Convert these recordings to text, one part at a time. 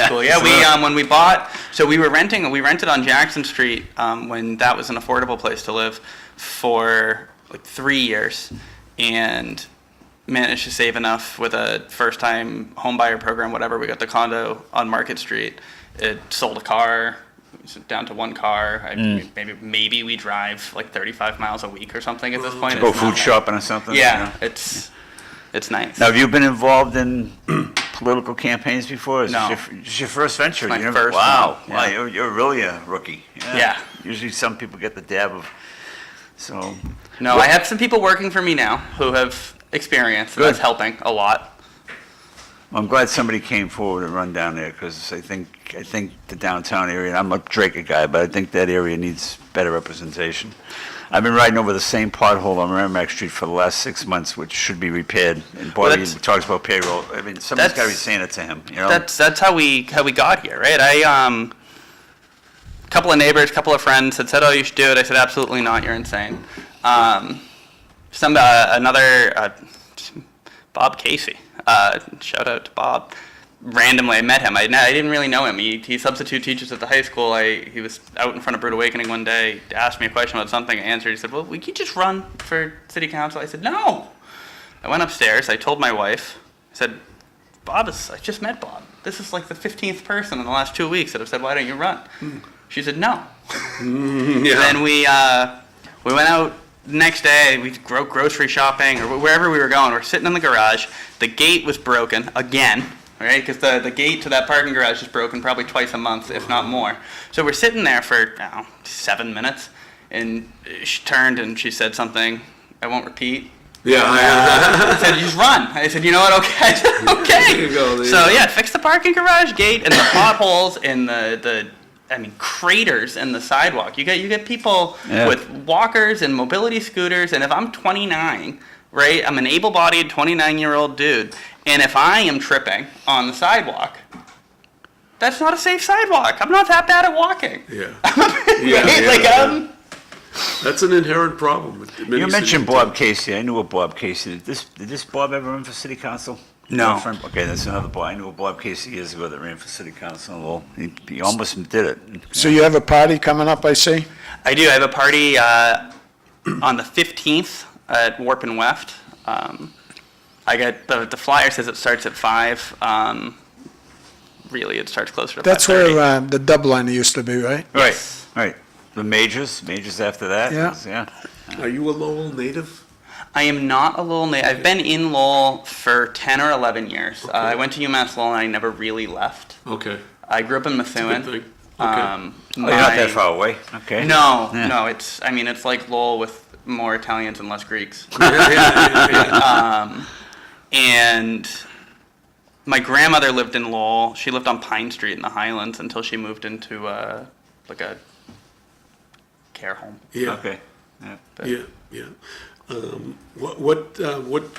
Cool. Yeah, when we bought, so we rented on Jackson Street when that was an affordable place to live for like 3 years, and managed to save enough with a first-time home buyer program, whatever. We got the condo on Market Street. It sold a car, down to one car. Maybe we drive like 35 miles a week or something at this point. To go food shopping or something? Yeah, it's nice. Now, have you been involved in political campaigns before? No. It's your first venture? It's my first Wow. one. Wow, Yeah. you're really a rookie. Yeah. Usually some people get the dab of, so. No, I have some people working for me now who have experience, and Good. that's helping a lot. I'm glad somebody came forward and run down there, because I think the downtown area, I'm a Draker guy, but I think that area needs better representation. I've been riding over the same pothole on Merrimack Street for the last 6 months, which should be repaired. And Bobby talks about payroll. I mean, somebody's got to be saying it to him, you know? That's how we got here, right? A couple of neighbors, couple of friends had said, "Oh, you should do it." I said, "Absolutely not. You're insane." Another Bob Casey. Shout out to Bob. Randomly, I met him. I didn't really know him. He substitute teaches at the high school. He was out in front of Brood Awakening one day, asked me a question about something, I answered. He said, "Well, would you just run for city council?" I said, "No." I went upstairs. I told my wife. I said, I just met Bob. This is like the 15th person in the last 2 weeks that have said, "Why don't you run?" She said, "No." Yeah. Then we went out next day. We grocery shopping or wherever we were going. We're sitting in the garage. The gate was broken again. Right, because the gate to that parking garage is broken probably twice a month, if not more. So we're sitting there for 7 minutes, and she turned and she said something I won't repeat. Yeah. I said, "Just run." I said, "You know what? Okay." I said, "Okay." There you go. So yeah, fix the parking garage gate and the potholes and the craters in the sidewalk. You get people with walkers and mobility scooters, and if I'm 29, right, I'm an able-bodied 29-year-old dude. And if I am tripping on the sidewalk, that's not a safe sidewalk. I'm not that bad at walking. Yeah. Right? That's an inherent problem. With many You mentioned cities. Bob Casey. I knew a Bob Casey. Did this Bob ever run for city council? No. Okay, that's another Bob. I knew a Bob Casey years ago that ran for city council. Well, he almost did it. So you have a party coming up, I see? I do. I have a party on the 15th at Warp and Weft. I got the flyer says it starts at 5. Really, it starts closer to 5:30. That's where the Dubliner used to be, right? Right. The majors after that. Yeah. Are you a Lowell native? I am not a Lowell native. I've been in Lowell for 10 or 11 years. Okay. I went to UMass Lowell and I never really left. Okay. I grew up in Methuen. Good thing. Okay. Oh, you're not that far away. Okay. No, Yeah. no. It's like Lowell with more Italians and less Greeks. Yeah. And my grandmother lived in Lowell. She lived on Pine Street in the Highlands until she moved into like a care home. Yeah. Okay. Yeah. Yeah. What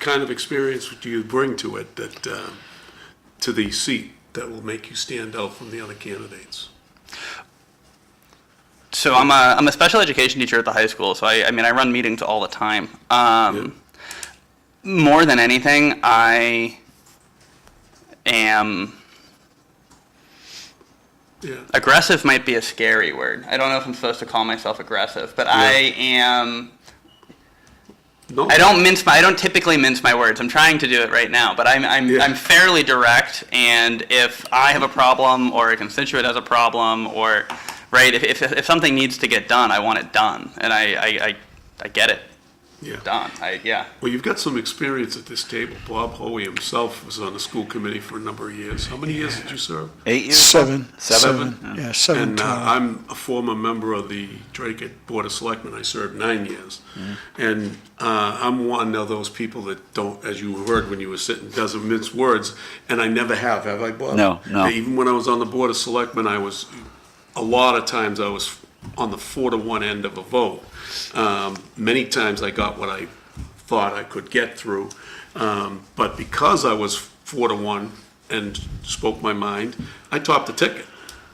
kind of experience do you bring to it to the seat that will make you stand out from the other candidates? So I'm a special education teacher at the high school. So I run meetings all the time. More than anything, I am aggressive. Might be a scary word. I don't know if I'm supposed to call myself aggressive, but I am. No. I don't typically mince my words. I'm trying to do it right now, but I'm fairly direct. And if I have a problem, or a constituent has a problem, or right, if something needs to get done, I want it done, and I get it. Yeah. Done. Well, you've got some experience at this table. Bob Hoey himself was on the school committee for a number of years. How many years did you serve? 8 years? Seven. Yeah. 7 And total. I'm a former member of the Drake Board of Selectmen. I served 9 years. And I'm one of those people that don't, as you heard when you were sitting, doesn't mince words. And I never have I, Bob? No. Even when I was on the Board of Selectmen, a lot of times I was on the 4-1 end of a vote. Many times I got what I thought I could get through. But because I was 4-1 and spoke my mind, I topped the ticket.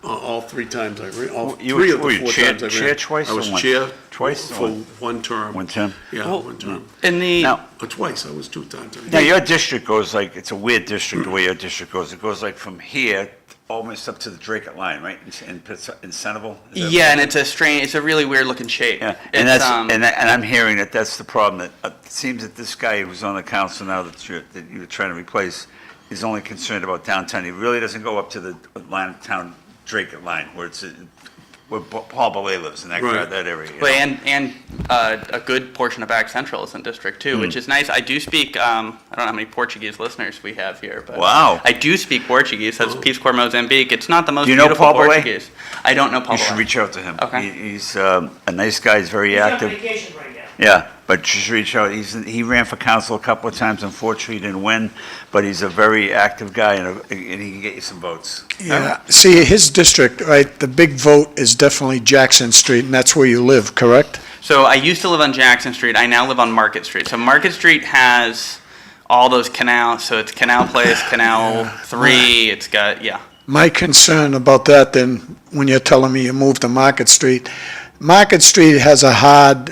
All 3 times I ran. Three of the 4 times I ran. Chair twice I was or once? chair Twice for or 1 term. 1 term? Yeah, Well, 1 term. In the Now, Or twice. I was 2 times. now your district goes like, it's a weird district the way your district goes. It goes like from here almost up to the Drake line, right, in Centerville? Is that Yeah, right? and it's a really weird looking shape. Yeah, It's, and and I'm hearing that that's the problem, that it seems that this guy who's on the council now that you're trying to replace is only concerned about downtown. He really doesn't go up to the town Drake line, where where Paul Belay lives, in Right. that area. you But know? and a good portion of Back Central is in District 2, which is nice. I do speak, I don't know how many Portuguese listeners we have here, but Wow. I do speak Portuguese. That's Peace Corps Mozambique. It's not the most Do you know beautiful Paul Belay? Portuguese. I don't know Paul You should Belay. reach out to him. Okay. He's a nice guy, he's very He's on active. vacation right now. Yeah, but just reach out. He ran for council a couple of times. Unfortunately, he didn't win, but he's a very active guy, and he can get you some votes. Yeah, see, his district, right, the big vote is definitely Jackson Street, and that's where you live, correct? So I used to live on Jackson Street. I now live on Market Street. So Market Street has all those canals. So it's Canal Place, Canal 3. It's got, yeah. My concern about that, then, when you're telling me you moved to Market Street has a hard,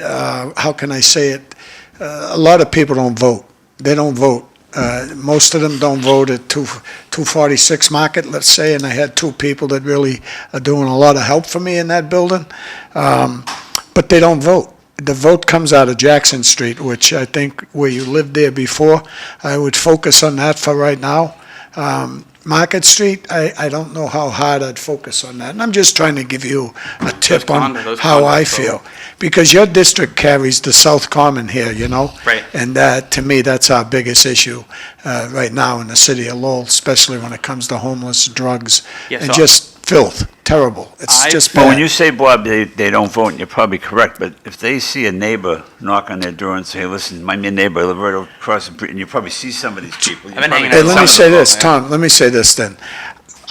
how can I say it? A lot of people don't vote. They don't vote. Most of them don't vote at 246 Market, let's say, and I had two people that really are doing a lot of help for me in that building. But they don't vote. The vote comes out of Jackson Street, which I think where you lived there before, I would focus on that for right now. Market Street, I don't know how hard I'd focus on that. And I'm just trying to give you a tip on those how condos, I so- feel. Because your district carries the South Common here, you know? Right. And to me, that's our biggest issue right now in the city of Lowell, especially when it comes to homeless, drugs, Yeah, and so- just filth. Terrible. It's I've- just But when bad. you say, Bob, they don't vote, and you're probably correct, but if they see a neighbor knock on their door and say, hey, listen, I'm your neighbor, I live right across the street, and you probably see some of these people. you I've been probably hanging get Hey, out let some me of say them this, vote, yeah. Tom, let me say this then.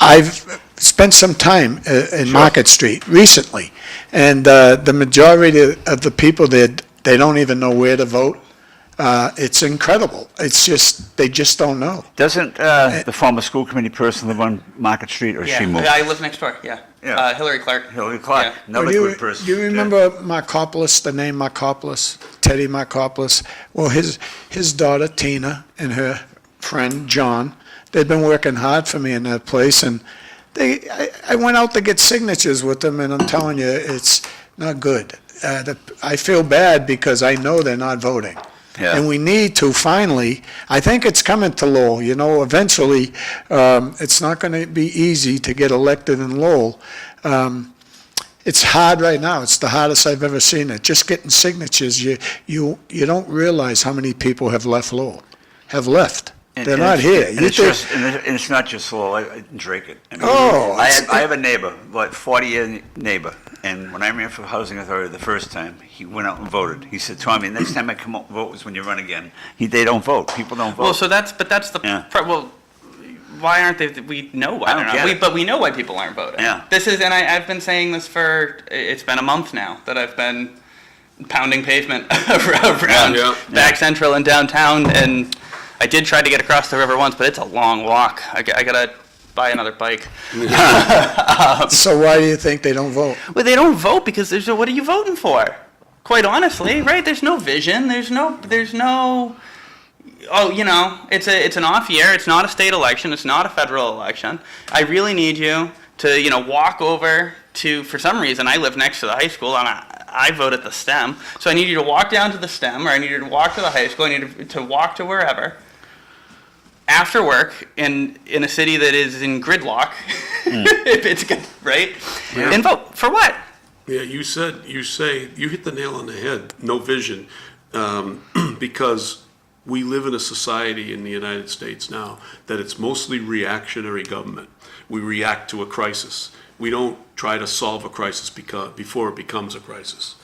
I've spent some time in Market Street recently, and the majority of the people there, they don't even know where to vote. It's incredible. It's just, they just don't know. Doesn't the former school committee person live on Market Street, or Yeah, she moved? I live next door, yeah. Yeah. Hillary Clark. Hillary Clark, Yeah. another Do you- good person. Do you remember Markopoulos, the name Markopoulos, Teddy Markopoulos? Well, his daughter Tina and her friend John, they've been working hard for me in that place, and I went out to get signatures with them, and I'm telling you, it's not good. I feel bad because I know they're not voting. Yeah. And we need to finally, I think it's coming to Lowell, you know, eventually, it's not going to be easy to get elected in Lowell. It's hard right now. It's the hardest I've ever seen it. Just getting signatures, you don't realize how many people have left Lowell, have left. And- They're and not it's- here. And You it's think- just, and it's not just Lowell, I Drake it. I mean, Oh, I have a neighbor, like 40-year neighbor, and when I ran for the housing authority the first time, he went out and voted. He said, Tommy, next time I come out and vote is when you run again. They don't vote, people don't vote. Well, so that's the, Yeah. well, why aren't they, we know why I they're don't not, get it. but we know why people aren't voting. Yeah. This is, and I've been saying this it's been a month now that I've been pounding pavement around Yeah. Back Central and downtown, and I did try to get across the river once, but it's a long walk. I gotta buy another bike. So why do you think they don't vote? Well, they don't vote because what are you voting for? Quite honestly, right? There's no vision. There's no. Oh, you know, it's an off year. It's not a state election. It's not a federal election. I really need you to, walk over to. For some reason, I live next to the high school, and I vote at the STEM. So I need you to walk down to the STEM, or I need you to walk to the high school. I need you to walk to wherever. After work, in a city that is in gridlock, if it's good, right? Yeah. And vote for what? Yeah, you hit the nail on the head, no vision, because we live in a society in the United States now that it's mostly reactionary government. We react to a crisis. We don't try to solve a crisis before it becomes a crisis.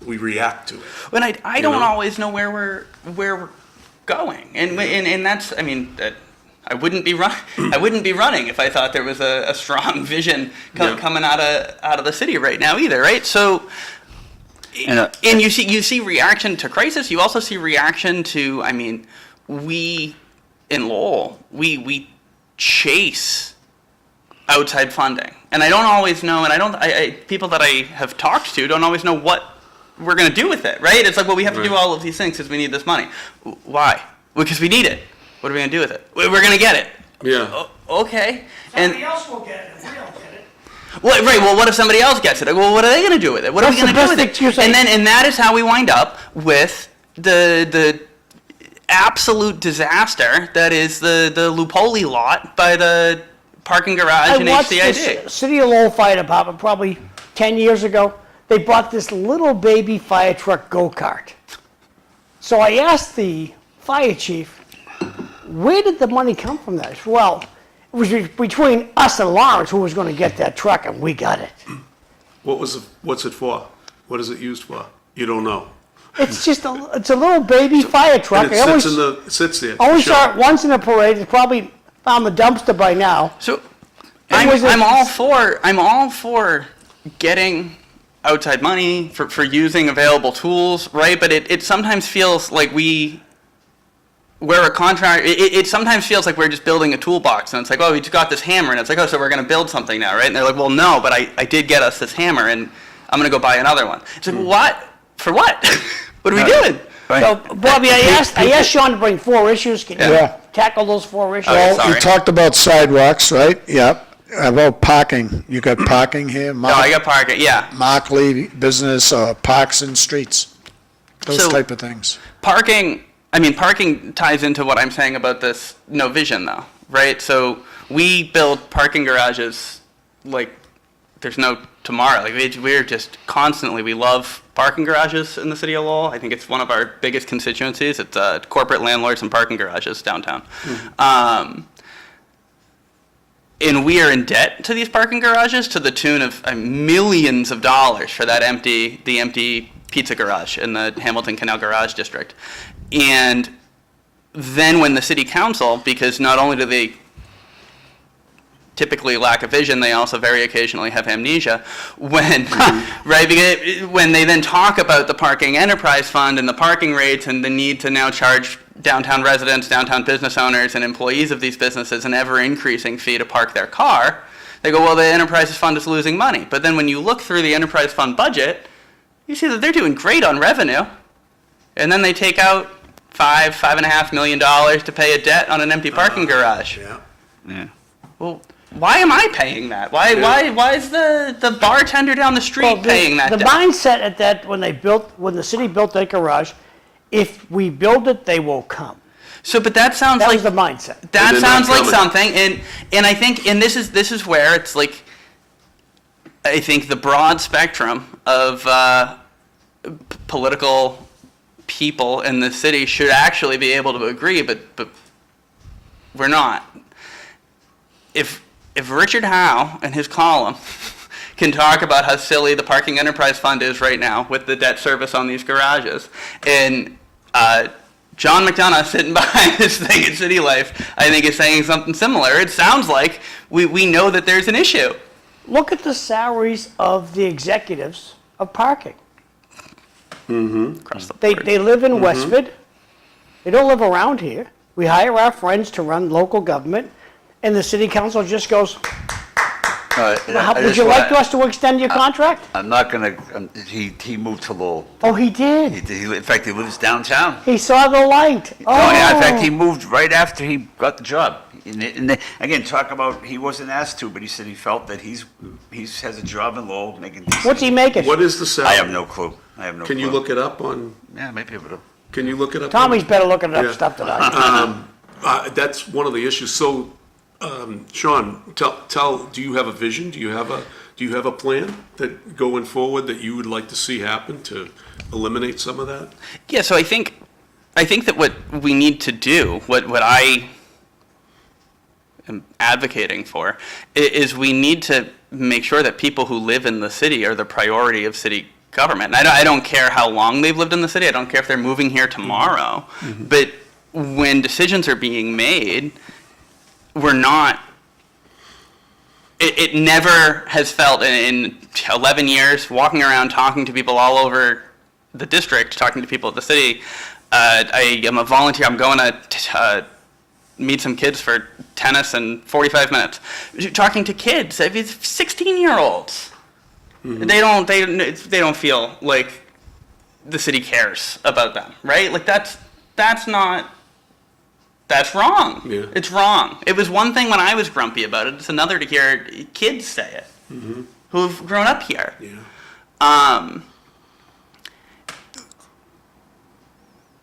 We react to it. When I don't know? always know where we're going, and that's, I mean, that I wouldn't be running if I thought there was a strong vision Yeah. coming out of the city right now either, right? So, and you see reaction to crisis. You also see reaction to, I mean, we in Lowell we chase outside funding, and I don't always know, and people that I have talked to don't always know what we're going to do with it, right? It's like, well, we have to do Right. all of these things because we need this money. Why? Because we need it. What are we going to do with it? We're going to get it. Yeah. Okay. And Somebody else will get it if we don't get it. well, right. Well, what if somebody else gets it? Well, what are they going to do with it? What are we That's going to the do with best it? thing you're saying. And that is how we wind up with the absolute disaster that is the Lupoli lot by the parking garage I and watched HCID. the City of Lowell Fire Department probably 10 years ago. They bought this little baby fire truck go-kart. So I asked the fire chief, where did the money come from that? He said, well, it was between us and Lawrence who was going to get that truck, and we got it. What's it for? What is it used for? You don't know. It's just it's a little baby fire truck. And it sits there. Only Sure. saw it once in a parade. It's probably found the dumpster by now. So was I'm a- all for getting outside money for using available tools, right? But it sometimes feels like we're a contractor. It sometimes feels like we're just building a toolbox, and it's like, oh, we just got this hammer, and it's like, oh, so we're going to build something now, right? And they're like, well, no, but I did get us this hammer, and I'm going to go buy another one. It's like, what? For what? What are we doing? Right. So, Bobby, I asked Sean to bring 4 issues. Can you Yeah. tackle those 4 issues? Okay, Well, sorry. you talked about sidewalks, right? Yep. About parking. You got parking here, No, I got parking. Yeah, Markley business, parks and streets, those So- type of things. parking. I mean, parking ties into what I'm saying about this no vision, though, right? So we build parking garages like there's no tomorrow. Like we're just constantly. We love parking garages in the city of Lowell. I think it's one of our biggest constituencies. It's corporate landlords and parking garages downtown. And we are in debt to these parking garages to the tune of millions of dollars for the empty pizza garage in the Hamilton Canal Garage District. And then when the city council, because not only do they typically lack a vision, they also very occasionally have amnesia, right? Because when they then talk about the parking enterprise fund and the parking rates and the need to now charge downtown residents, downtown business owners, and employees of these businesses an ever-increasing fee to park their car, they go, well, the enterprise fund is losing money. But then when you look through the enterprise fund budget, you see that they're doing great on revenue, and then they take out $5.5 million to pay a debt on an empty parking garage. Yeah. Yeah. Well, why am I paying that? Why is the bartender down the street Well, paying that the debt? mindset at that when the city built that garage, if we build it, they will come. So, but that sounds That like was the mindset. that they're sounds not like coming. something, and I think, and this is where it's like, I think the broad spectrum of political people in the city should actually be able to agree, but we're not. If Richard Howe and his column can talk about how silly the parking enterprise fund is right now with the debt service on these garages, and John Mcdonough sitting behind this thing at City Life, I think is saying something similar. It sounds like we know that there's an issue. Look at the salaries of the executives of parking. Across the They board. live in Westford. They don't live around here. We hire our friends to run local government, and the city council just goes, would you like us to extend your contract? I'm not gonna, he moved to Lowell. Oh, he did. In fact, he lives downtown. He saw the light. Oh, yeah, in fact, he moved right after he got the job. Again, talk about, he wasn't asked to, but he said he felt that he has a job in Lowell making decent. What's he making? What is the I salary? have no clue. Can you look it up on, Yeah, maybe able to. can you look it up? Tommy's better looking Yeah. up stuff than I do. That's one of the issues. So, Sean, do you have a vision? Do you have a plan that going forward that you would like to see happen to eliminate some of that? Yeah, so I think that what we need to do, what I am advocating for, is we need to make sure that people who live in the city are the priority of city government. And I don't care how long they've lived in the city. I don't care if they're moving here tomorrow. But when decisions are being made, we're not. It never has felt in 11 years walking around talking to people all over the district, talking to people at the city. I am a volunteer. I'm going to meet some kids for tennis in 45 minutes. Talking to kids, I mean, 16-year-olds. They don't feel like the city cares about them, right? Like that's not That's wrong. Yeah. It's wrong. It was one thing when I was grumpy about it. It's another to hear kids say it who've grown up here. Yeah.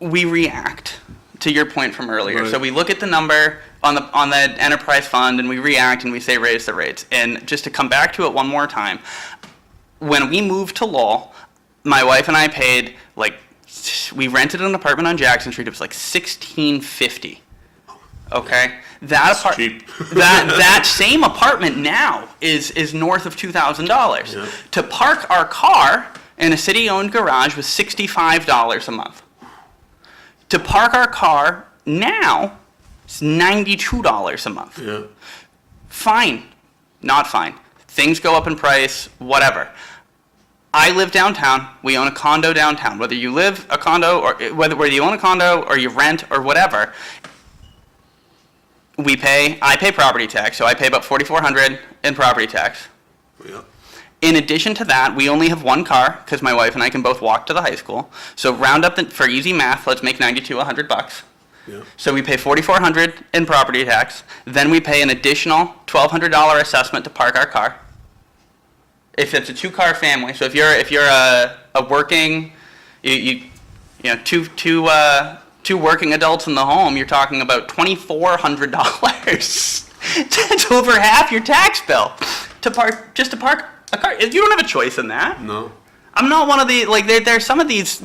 We react to your point from earlier. Right. So we look at the number on the enterprise fund and we react and we say raise the rates. And just to come back to it one more time, when we moved to Lowell, my wife and I paid we rented an apartment on Jackson Street. It was like $1,650. Okay, cheap. that same apartment now is north of $2,000. Yeah. To park our car in a city-owned garage was $65 a month. To park our car now, it's $92 a month. Yeah. Fine, not fine. Things go up in price, whatever. I live downtown. We own a condo downtown. Whether you live a condo or whether you own a condo or you rent or whatever, I pay property tax, so I pay about $4,400 in property tax. Yeah. In addition to that, we only have one car because my wife and I can both walk to the high school. So round up for easy math, let's make $100. Yeah. So we pay $4,400 in property tax. Then we pay an additional $1,200 assessment to park our car. If it's a two-car family, so if you're a working, two working adults in the home, you're talking about $2,400. That's over half your tax bill to park a car. You don't have a choice in that. No. I'm not one of the there's some of these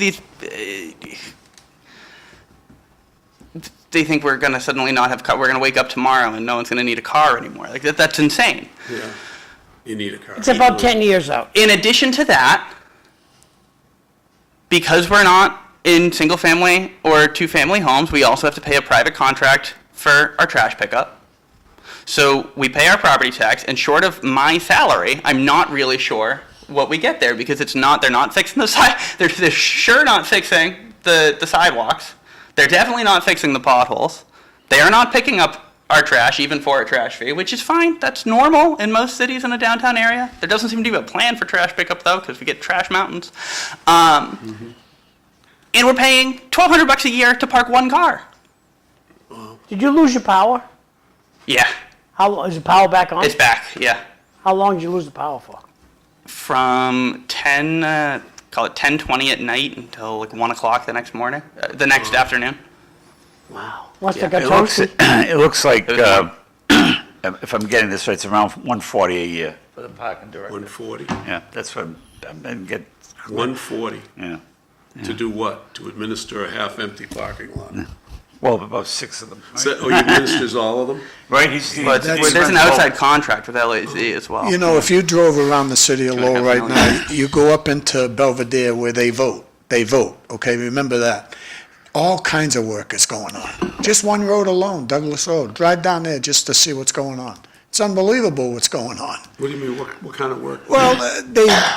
they think we're gonna suddenly not have we're gonna wake up tomorrow and no one's gonna need a car anymore. That's insane. Yeah. You need a car. It's about 10 years out. In addition to that, because we're not in single family or two family homes, we also have to pay a private contract for our trash pickup. So we pay our property tax, and short of my salary, I'm not really sure what we get there because they're not fixing the side. They're sure not fixing the sidewalks. They're definitely not fixing the potholes. They are not picking up our trash, even for a trash fee, which is fine. That's normal in most cities in a downtown area. There doesn't seem to be a plan for trash pickup though, because we get trash mountains. And we're paying $1,200 a year to park one car. Did you lose your power? Yeah, Is the power back on? it's back. Yeah, How long did you lose the power for? from 10:20 at night until 1 o'clock the next morning, the next afternoon. Wow. Must have got It looks, toasty. it looks like, It was if I'm getting this right, it's around $140 a year for the parking director. 140. Yeah, that's what I didn't get. 140. Yeah. To do what? To administer a half-empty parking lot. Well, about 6 of them. Right? So, he administers all of them? Right, But there's an outside contract with LAZ as well. You know, if you drove around the city of Lowell right now, $2.5 you go up into Belvedere where they vote, okay, remember that. All kinds of work is going on. Just one road alone, Douglas Road. Drive down there just to see what's going on. It's unbelievable what's going on. What do you mean, what kind of work? Well,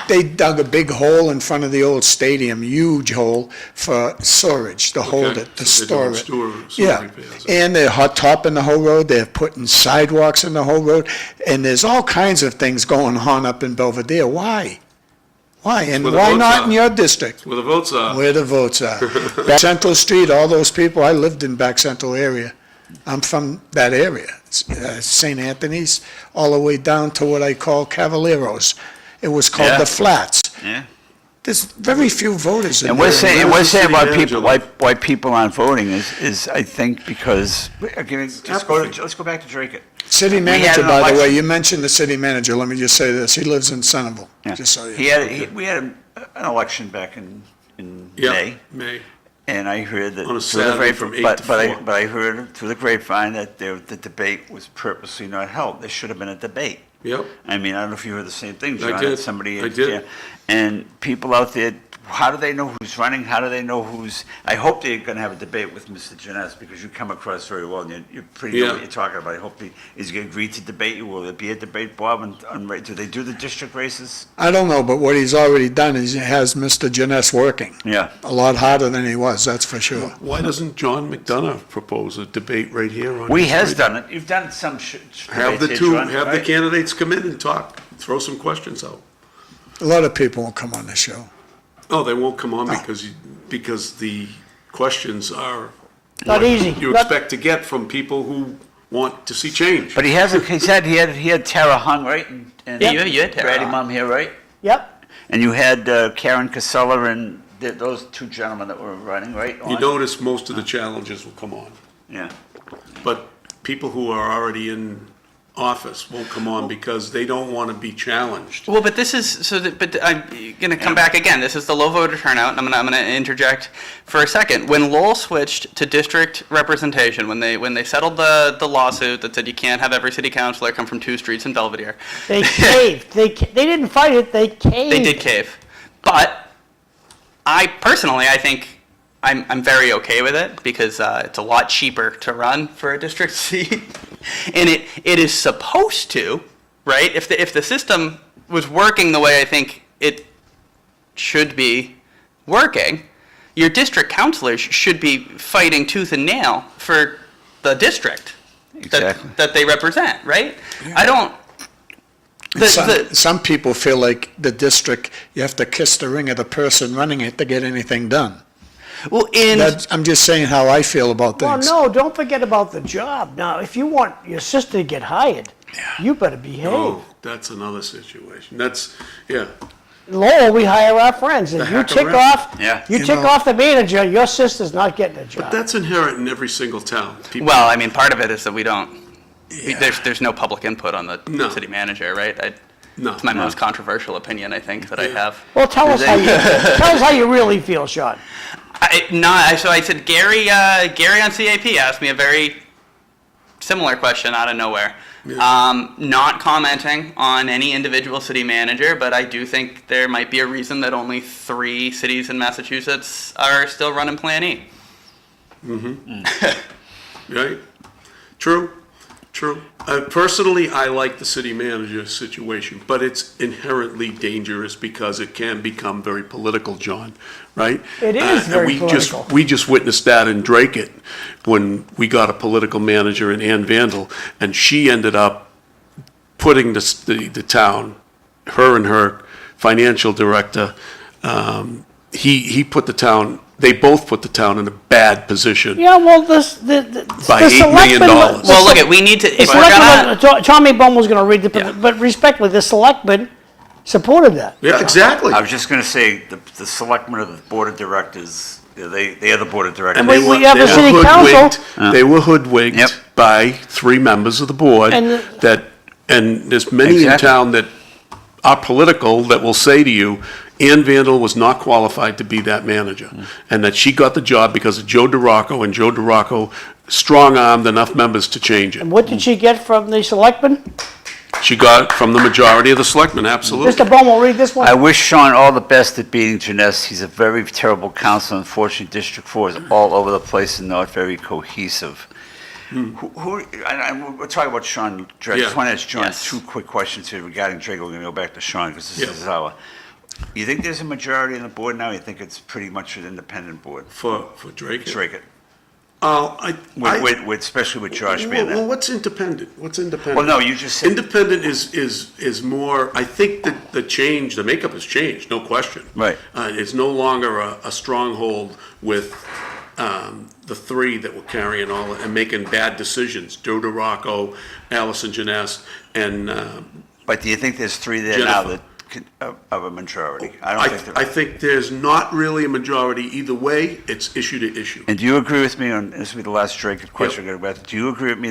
they dug a big hole in front of the old stadium, huge hole for storage, to hold it, to So store they're doing it. sewer Yeah, repairs. and they're hot topping the whole road, they're putting sidewalks in the whole road, and there's all kinds of things going on up in Belvedere. Why? Why? And where the why votes not are. in your district? Where the votes are. Where the votes are. Back Central Street, all those people, I lived in Back Central area. I'm from that area, St. Anthony's, all the way down to what I call Cavaleros. It was called Yeah. the Flats. Yeah. There's very few voters in And there. we're saying Where's the city about manager people, like? why people aren't voting is I think because, let's go back to Drake it. City had manager, an by the way, election. you mentioned the city manager, let me just say this, he lives in Centerville, Yeah. just so you know. We had an election back in Yeah, May. May. And I heard that On a through the Saturday grapevine- from 8 but, to but I 4. but I heard through the grapevine that the debate was purposely not held. There should have been a debate. Yep. I mean, I don't know if you heard the same thing, I John. did. Somebody, I did. yeah. And people out there, how do they know who's running? How do they know who's? I hope they're going to have a debate with Mr. Janess because you come across very well. And you're pretty know Yeah. what you're talking about. I hope he's going to agree to debate you. Will there be a debate, Bob? Do they do the district races? I don't know, but what he's already done is he has Mr. Janess working. Yeah. A lot harder than he was, that's for sure. Why doesn't John Mcdonough propose a debate right here on? We his has street? done it. You've done some. Have the debates two, here, John, have the right? candidates come in and talk, throw some questions out. A lot of people won't come on the show. Oh, they won't come on because the questions are Not easy. you Not- expect to get from people who want to see change. But he had Tara Hung, right? And Yeah, you had Tara Brady Hung. Mum here, right? Yep. And you had Karen Casella and those two gentlemen that were running, right? You notice most of the challenges will come on. Yeah. But people who are already in office won't come on because they don't want to be challenged. Well, but this is but I'm going to come back again. This is the low voter turnout, and I'm going to interject for a second. When Lowell switched to district representation, when they settled the lawsuit that said you can't have every city councilor come from 2 streets in Belvedere, They caved. They didn't fight it. They caved. they did cave. But I think I'm very okay with it because it's a lot cheaper to run for a district seat, and it is supposed to, right? If the system was working the way I think it should be working, your district councilors should be fighting tooth and nail for the district Exactly. that they represent, right? I don't. Some people feel like the district, you have to kiss the ring of the person running it to get anything done. Well, I'm just saying how I feel about Well, things. no, don't forget about the job. Now, if you want your sister to get hired, you better behave. Oh, that's another situation. Yeah. Lowell, we hire our friends, and The you hacker tick rep. off, Yeah. you You tick know- off the manager, your sister's not getting a job. But that's inherent in every single town. People- well, I mean, part of it is that we don't. There's no public input on the No. city manager, right? No. It's my most controversial opinion, I think, that I have. Well, tell us how you really feel, Sean. So I said Gary on CAP asked me a very similar question out of nowhere. Not commenting on any individual city manager, but I do think there might be a reason that only 3 cities in Massachusetts are still running Plan E. Right? True. Personally, I like the city manager situation, but it's inherently dangerous because it can become very political, John, right? It is And very political. We just witnessed that in Drake when we got a political manager in Ann Vandal, and she ended up putting the town, her and her financial director, he put the town, they both put the town in a bad position. Yeah, well, By the $8 million. selectmen- Well, look, we need to. The If we're gonna, selectmen, Tommy Bum was gonna read Yeah. but respectfully, the selectmen supported that. Yeah, exactly. I was just gonna say, the selectmen of the board of directors, they are the board of directors. And we have a city council. Hoodwinked. They were hoodwinked Yep. by 3 members of the board And- and there's many in Exactly. town that are political that will say to you, Ann Vandal was not qualified to be that manager. And that she got the job because of Joe DeRocco, and Joe DeRocco strong-armed enough members to change it. And what did she get from the selectmen? She got it from the majority of the selectmen, absolutely. Mr. Bum will read this one. I wish Sean all the best at beating Janess. He's a very terrible counselor. Unfortunately, District 4 is all over the place and not very cohesive. We're talking about Sean Drake. I just Yeah. want to ask John Yes. 2 quick questions here regarding Drake. We're going to go back to Sean because this Yeah. is our. You think there's a majority on the board now? You think it's pretty much an independent board? For Drake. Drake it. Especially with Josh being Well, there. what's independent? What's independent? Well, no, you just said. Independent is more, I think that the makeup has changed, no question. Right. It's no longer a stronghold with the 3 that were carrying all, and making bad decisions, Joe DeRocco, Allison Janess, and But do you think there's 3 there now Jennifer. of a majority? I don't think there I think there's not really a majority either way, it's issue to issue. And do you agree with me on, this will be the last Drake question I'm going to ask, do you agree with me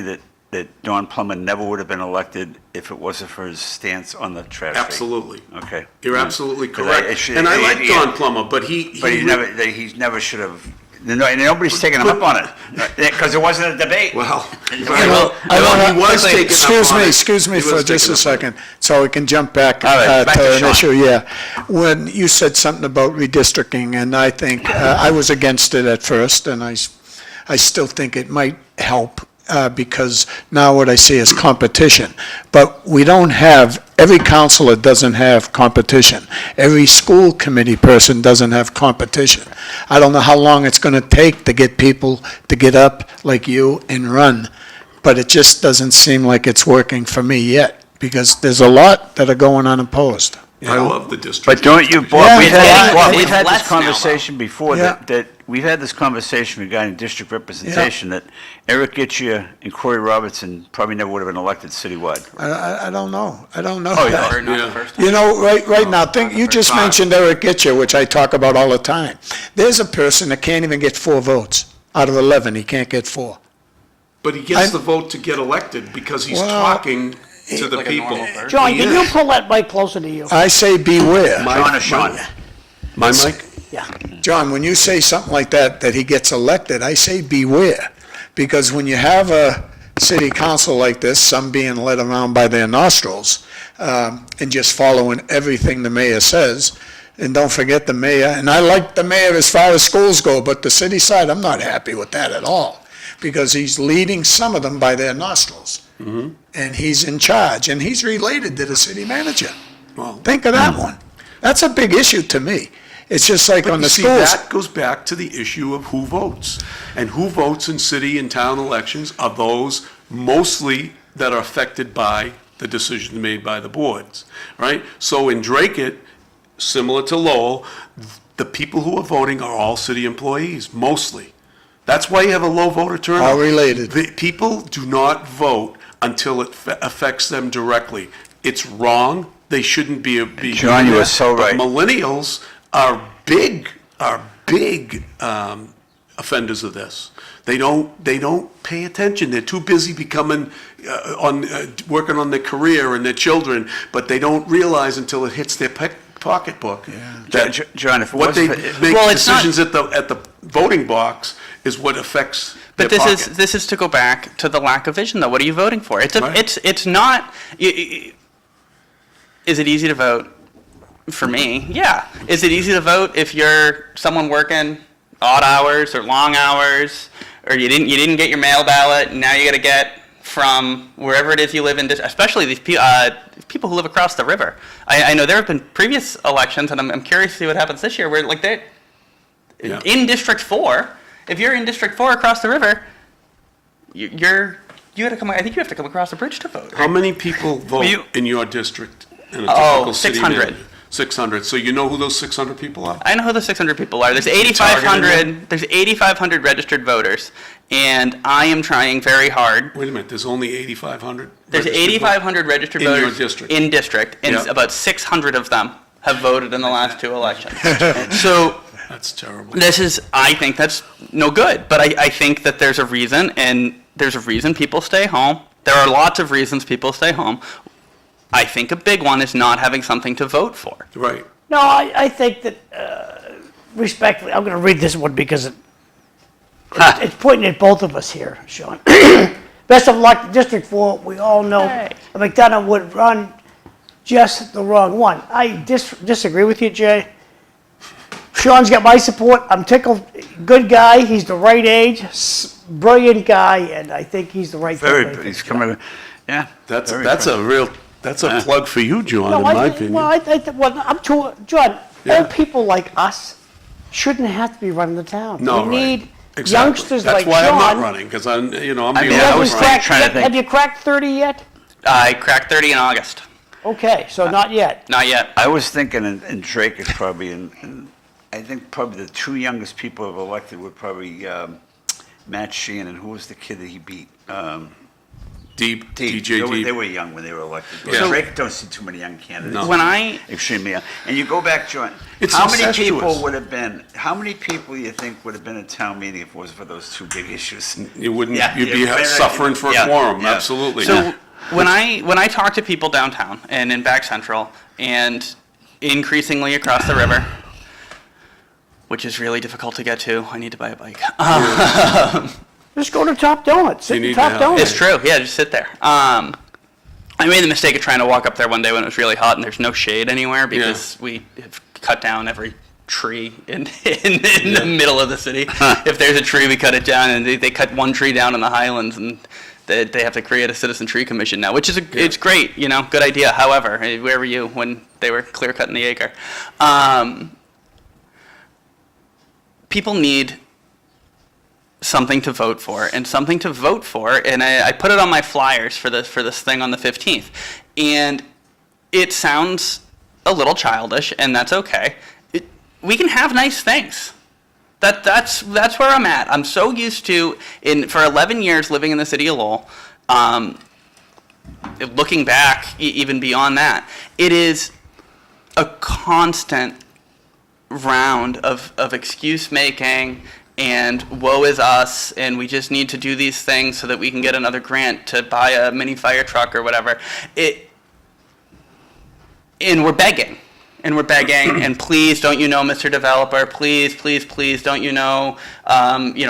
that Don Plummer never would have been elected if it wasn't for his stance on the trash rate? Absolutely. Okay. You're absolutely 'Cause correct. And I like Don Plummer, but he never should have, and nobody's taking him up on it, because it wasn't a debate. Well, I he was taking up on it. Excuse me He for was just taking a up on it. second, so we can jump back All right, back to to an Sean. issue, yeah. When you said something about redistricting, and I think, I was against it at first, and I still think it might help, because now what I see is competition. But we don't have, every counselor doesn't have competition. Every school committee person doesn't have competition. I don't know how long it's going to take to get people to get up like you and run, but it just doesn't seem like it's working for me yet, because there's a lot that are going unopposed. I love the district. But don't you, Yeah. Bob, It's we've had less this now, though. conversation before, Yeah. that we've had this conversation regarding district representation, that Eric Gitchia and Corey Robertson probably never would have been elected citywide. I don't know. I don't know. Oh, yeah. Or not Yeah. the first time. You know, right now, think, you just Time. mentioned Eric Gitcher, which I talk about all the time. There's a person that can't even get 4 votes. Out of 11, he can't get 4. But he gets I- the vote to get elected because he's Well, talking to the Like a people. normal person. John, He can you is. pull that mic closer to you? I say beware. Sean or Sean? My mic? Yeah. John, when you say something like that he gets elected, I say beware. Because when you have a city council like this, some being led around by their nostrils, and just following everything the mayor says, and don't forget the mayor, and I like the mayor as far as schools go, but the city side, I'm not happy with that at all. Because he's leading some of them by their nostrils. And he's in charge, and he's related to the city manager. Well, Think of that one. That's a big issue to me. It's just like but on you the see, schools. that goes back to the issue of who votes. And who votes in city and town elections are those mostly that are affected by the decisions made by the boards, right? So in Drake, similar to Lowell, the people who are voting are all city employees, mostly. That's why you have a low voter turnout. All related. The people do not vote until it affects them directly. It's wrong. They shouldn't be John, doing you are that. so right. But millennials are big offenders of this. They don't pay attention. They're too busy becoming working on their career and their children, but they don't realize until it hits their pocketbook. that John, if it what was they for- make Well, it's not- decisions at the voting box is what affects But their this pocket. is to go back to the lack of vision, though. What are you voting for? Right. It's not. Is it easy to vote? For me, yeah. Is it easy to vote if you're someone working odd hours or long hours, or you didn't get your mail ballot, and now you got to get from wherever it is you live in, especially these people who live across the river. I know there have been previous elections, and I'm curious to see what happens this year, where like they Yeah. in District 4, if you're in District 4 across the river, you got to come. I think you have to come across the bridge to vote. How many people vote you- in your district in a Oh, typical city 600. manager? 600. So you know who those 600 people are? I know who the 600 people are. There's Targeted 8,500. There's 8,500 registered voters, and I am trying very hard. Wait a minute, there's only 8,500? There's registered 8,500 registered In your voters district. in district, and Yeah. about 600 of them have voted in the last 2 elections. So That's terrible. I think that's no good. But I think that there's a reason, and there's a reason people stay home. There are lots of reasons people stay home. I think a big one is not having something to vote for. Right. No, I think that, respectfully, I'm going to read this one because it's pointing at both of us here, Sean. Best of luck to District 4. We all know Hey. Mcdonough would run just the wrong one. I disagree with you, Jay. Sean's got my support. I'm tickled. Good guy. He's the right age. Brilliant guy, and I think he's the right guy. He's coming, yeah. That's very that's a plug for you, John, No, in my opinion. I'm too, John, Yeah. old people like us shouldn't have to be running the town. No, We right. need Exactly. youngsters like That's why I'm not John. running, because I'm I being mean, You I honest. haven't was cracked- trying to think. Have you cracked 30 yet? I cracked 30 in August. Okay, so not yet. Not yet. I was thinking in Drake is probably, I think probably the 2 youngest people who have elected were probably Matt Sheehan, and who was the kid that he beat? Deep, Deep. DJ They were, Deep. they were young when they were elected. But Yeah. Drake don't see too many young candidates. No. When I Extremely young. And you go back, John, It's how many incestuous. people would have been, how many people you think would have been at town meeting if it wasn't for those 2 big issues? You wouldn't, Yeah. you'd be Yeah. suffering for a Yeah. quorum, Yeah. absolutely. So when I talk to people downtown and in Back Central and increasingly across the river, which is really difficult to get to, I need to buy a bike. Just go to Top Donuts. Sit You in need Top to have- Donuts. It's true. Yeah, just sit there. I made the mistake of trying to walk up there one day when it was really hot and there's no shade anywhere because we have cut down every tree in the middle of the city. If there's a tree, we cut it down, and they cut one tree down in the Highlands, and they have to create a citizen tree commission now, which is it's great, good idea. However, where were you when they were clear cutting the acre? People need something to vote for, and I put it on my flyers for this thing on the 15th, and it sounds a little childish, and that's okay. We can have nice things. That's where I'm at. I'm so used to, for 11 years living in the city of Lowell, looking back, even beyond that, it is a constant round of excuse making and woe is us, and we just need to do these things so that we can get another grant to buy a mini fire truck or whatever. And we're begging. And please, don't you know, Mr. Developer, please, please, please, don't you know,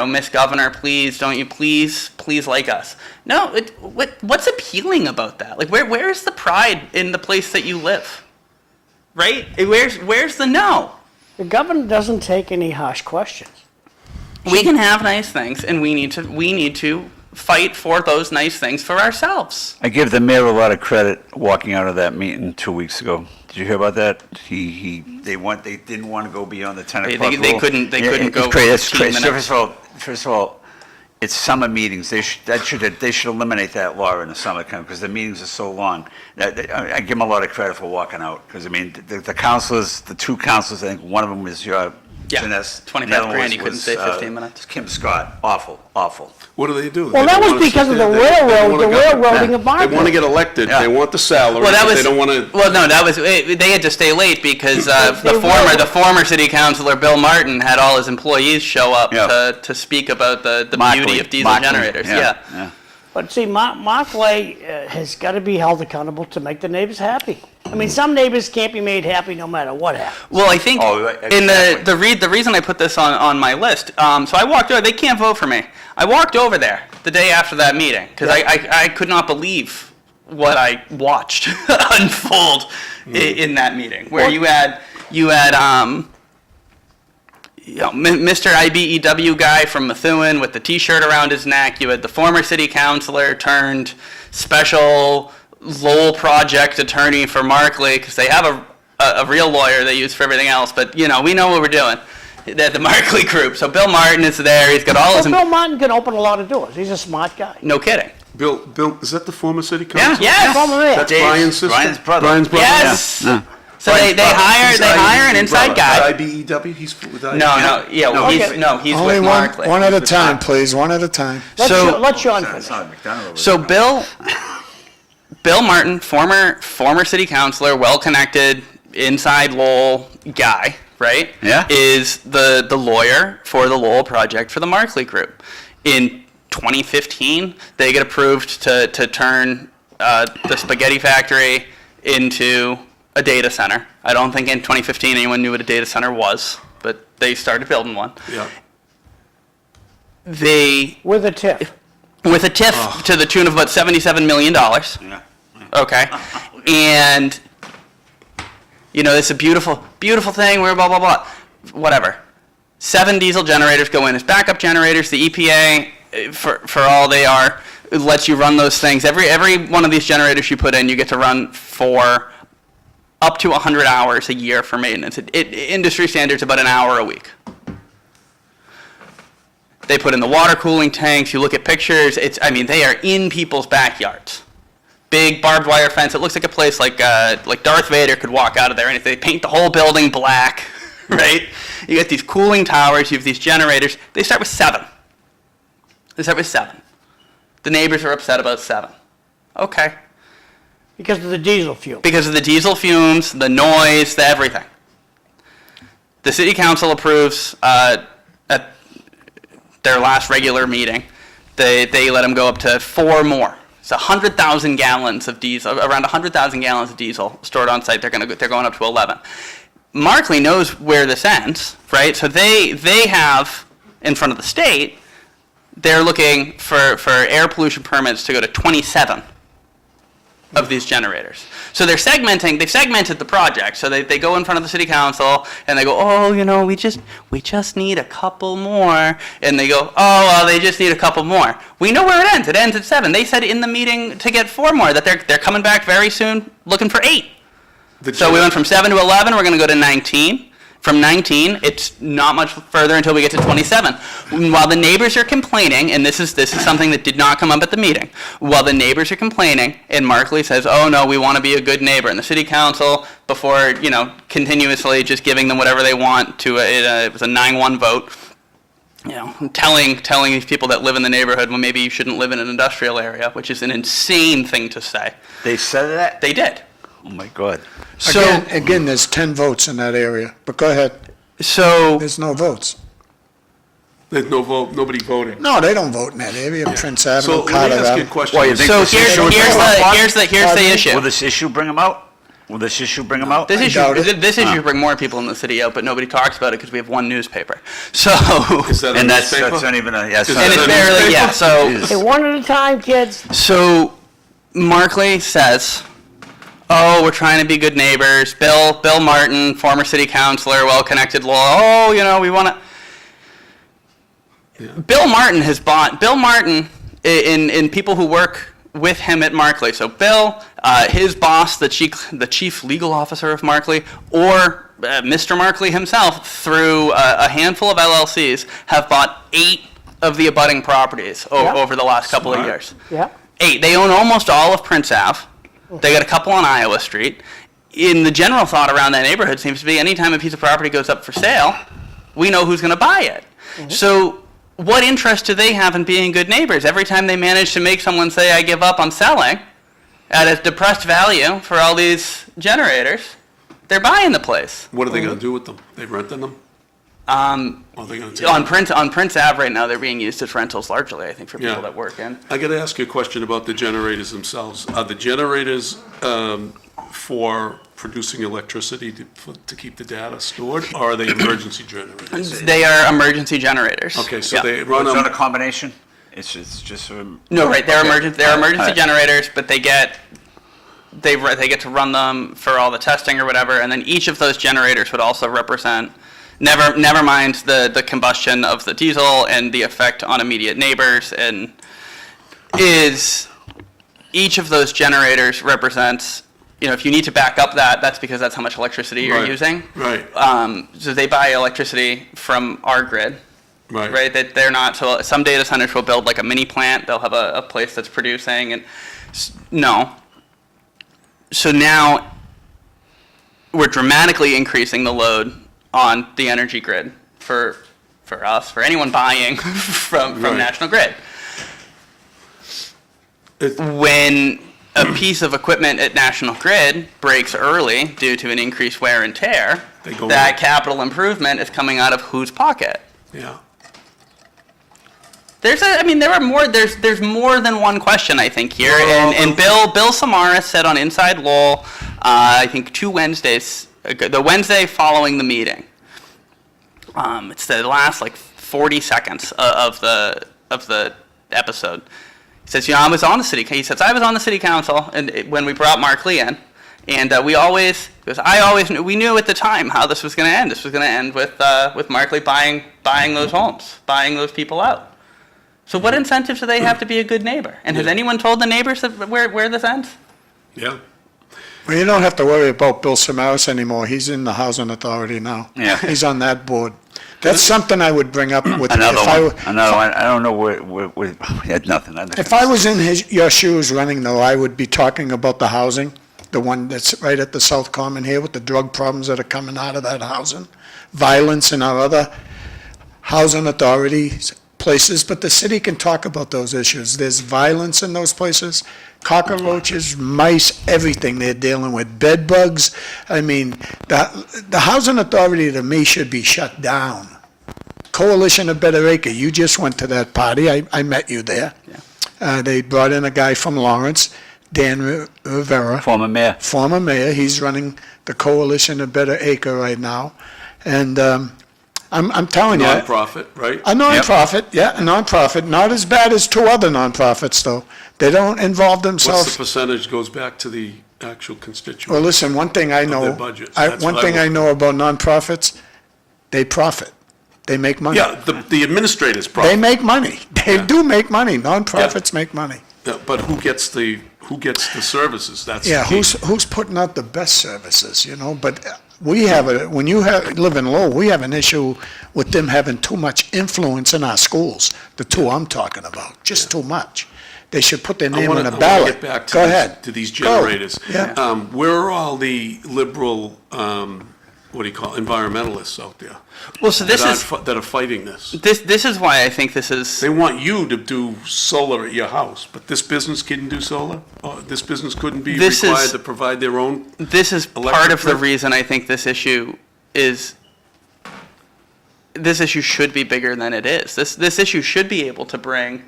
Miss Governor, please, don't you, please like us. No, what's appealing about that? Like, where's the pride in the place that you live? Right? Where's the no? The governor doesn't take any harsh questions. We can have nice things, and we need to fight for those nice things for ourselves. I give the mayor a lot of credit walking out of that meeting 2 weeks ago. Did you hear about that? They didn't want to go beyond the 10 o'clock rule. They couldn't go It's 15 crazy. minutes. First of all, it's summer meetings. They should eliminate that law in the summer because the meetings are so long. I give them a lot of credit for walking out because, I mean, the councilors, the two councilors, I think one of them was your Janess. 25 grand, you couldn't say 15 minutes. Kim Scott. Awful. What do they do? Well, They that don't was wanna because sit of the there. They don't railroad, the wanna go- railroading of They want to Margaret. get elected, Yeah. they want the salary, Well, that but was. they don't want to. Well, no, that was. They had to stay late because They were. the former city councilor Bill Martin had all his employees show up Yeah. to speak about the Mockley. beauty of diesel Mockley. generators. Yeah. But see, Mockley has got to be held accountable to make the neighbors happy. I mean, some neighbors can't be made happy no matter what happens. Well, I think Oh, right, in exactly. the reason I put this on my list, so I walked over. They can't vote for me. I walked over there the day after that meeting because I could not believe what I watched unfold in that meeting, where you had Mr. IBEW guy from Methuen with the T-shirt around his neck. You had the former city councilor turned special Lowell project attorney for Markley because they have a real lawyer they use for everything else. But we know what we're doing. The Markley group. So Bill Martin is there. He's got all his. Well, Bill Martin can open a lot of doors. He's a smart guy. No kidding. Bill, is that the former city Yeah. councilor? Yes. Former mayor. That's Dave's- Brian's sister? Brian's brother. Brian's brother? Yes. Yeah. So they hire an inside guy. IBEW, he's with IBEW? No, yeah, No, he's okay. he's Only with one, Markley. one at a time, please, one at a time. Let Sean finish. It's not Mcdonough over So there. Bill Martin, former city councilor, well-connected, inside Lowell guy, right? Yeah. Is the lawyer for the Lowell project for the Markley Group. In 2015, they get approved to turn the spaghetti factory into a data center. I don't think in 2015 anyone knew what a data center was, but they started building one. Yeah. They, With a tip. with a TIF to the tune of about $77 million. Yeah. Okay. And, it's a beautiful, beautiful thing where blah, blah, blah. Whatever. 7 diesel generators go in as backup generators. The EPA, for all they are, lets you run those things. Every one of these generators you put in, you get to run for up to 100 hours a year for maintenance. Industry standards about an hour a week. They put in the water cooling tanks. You look at pictures. They are in people's backyards. Big barbed wire fence. It looks like a place like Darth Vader could walk out of there. And if they paint the whole building black, right? You get these cooling towers. You have these generators. They start with 7. The neighbors are upset about 7. Okay. Because of the diesel fuel. Because of the diesel fumes, the noise, the everything. The city council approves at their last regular meeting. They let them go up to 4 more. It's 100,000 gallons of diesel, around 100,000 gallons of diesel stored on site. They're going up to 11. Markley knows where this ends, right? So they have in front of the state. They're looking for air pollution permits to go to 27 of these generators. So they've segmented the project. So they go in front of the city council and they go, we just need a couple more. And they go, they just need a couple more. We know where it ends. It ends at 7. They said in the meeting to get 4 more, that they're coming back very soon looking for 8. So we went from 7 to 11, we're going to go to 19. From 19, it's not much further until we get to 27. While the neighbors are complaining, and this is something that did not come up at the meeting, while the neighbors are complaining, and Markley says, oh no, we want to be a good neighbor, and the city council, before, continuously just giving them whatever they want to, it was a 9-1 vote, telling these people that live in the neighborhood, well, maybe you shouldn't live in an industrial area, which is an insane thing to say. They said that? They did. Oh, my God. So, Again, there's 10 votes in that area, but go ahead. so There's no votes. There's no vote, nobody voting. No, they don't vote in that area, Prince So Avenue, let me Carter ask you a Avenue. question. Well, you think So this here's issue would here's bring them up? here's the issue. Will this issue bring them out? Will this issue bring them out? This issue doubt it. this issue bring more people in the city out, but nobody talks about it because we have one newspaper. So Is that a And that's newspaper? not even a, yes. Is and that it's a barely newspaper? so It is. Hey, one at a time, kids. so Markley says, "Oh, we're trying to be good neighbors." Bill Martin, former city councilor, well-connected law. Oh, we want to. Bill Martin in people who work with him at Markley. So Bill, his boss, the chief legal officer of Markley, or Mr. Markley himself, through a handful of LLCs, have bought 8 of the abutting properties Yeah. over the last couple of Smart. years. Yeah. 8. They own almost all of Prince Ave. They got a couple on Iowa Street. In the general thought around that neighborhood seems to be anytime a piece of property goes up for sale, we know who's going to buy it. So what interest do they have in being good neighbors? Every time they manage to make someone say, I give up on selling at a depressed value for all these generators, they're buying the place. What are they gonna do with them? They renting them? Are they gonna take On them? Prince Ave right now, they're being used as rentals largely, I think, for people Yeah. that work in. I gotta ask you a question about the generators themselves. Are the generators, for producing electricity to keep the data stored, or are they emergency generators? They are emergency generators. Okay, so Yeah. they It's run not a them, combination? It's just, No, right. They're Okay. emergency Alright. generators, but they get to run them for all the testing or whatever, and then each of those generators would also represent. Never mind the combustion of the diesel and the effect on immediate neighbors, and each of those generators represents. If you need to back up that's because that's how much electricity you're Right, using. right. So they buy electricity from our grid. right? Right, that they're not, so some data centers will build like a mini plant, they'll have a place that's producing, and, no. So now, we're dramatically increasing the load on the energy grid for us, for anyone buying from Right. National Grid. It- When a piece of equipment at National Grid breaks early due to an increased wear and tear, They go that in. capital improvement is coming out of whose pocket? Yeah. There's more than one question, I think, here. Well, And Bill Samaras said on Inside Lowell, I think 2 Wednesdays ago, the Wednesday following the meeting. It's the last 40 seconds of the episode. He says, I was on the city. He says, I was on the city council when we brought Mark Lee in, and we knew at the time how this was going to end. This was going to end with Mark Lee buying those homes, buying those people out. So what incentives do they have to be a good neighbor? And has Yeah. anyone told the neighbors that where this ends? Yeah. Well, you don't have to worry about Bill Samaras anymore. He's in the Housing Authority now. Yeah. He's on that board. That's something I would bring up with. another if I one, were- another one. I don't know where, he had nothing. If I was in your shoes running though, I would be talking about the housing, the one that's right at the South Common here with the drug problems that are coming out of that housing, violence in our other housing authorities, places, but the city can talk about those issues. There's violence in those places, cockroaches, mice, everything they're dealing with, bed bugs. I mean, the housing authority to me should be shut down. Coalition of Better Acre, you just went to that party, I met you there. They brought in a guy from Lawrence, Dan Rivera, Former mayor. former mayor, he's running the Coalition of Better Acre right now. And I'm telling you. Nonprofit, right? A nonprofit, yeah, a nonprofit, not as bad as 2 other nonprofits, though. They don't involve What's the themselves. percentage goes back to the actual constituent? Well, listen, one thing I know, their budget. That's one what I thing want. I know about nonprofits, they profit. They make money. Yeah, the administrators They probably, make money. They Yeah. do make money. Nonprofits make money. but who gets the services? That's the Yeah, key. who's putting out the best services, But We have when you live in Lowell, we have an issue with them having too much influence in our schools. The two I'm talking about, just too much. They should put their name on a I ballot. want to get back to Go these, ahead. to these Go. generators. Yeah. Where are all the liberal, what do you call it, environmentalists out there? Well, so this that are fighting this? this is why I think this is. They want you to do solar at your house, but this business couldn't do solar? This business couldn't be This required is- to provide their own? This is part Electric of the grid? reason I think this issue should be bigger than it is. This issue should be able to bring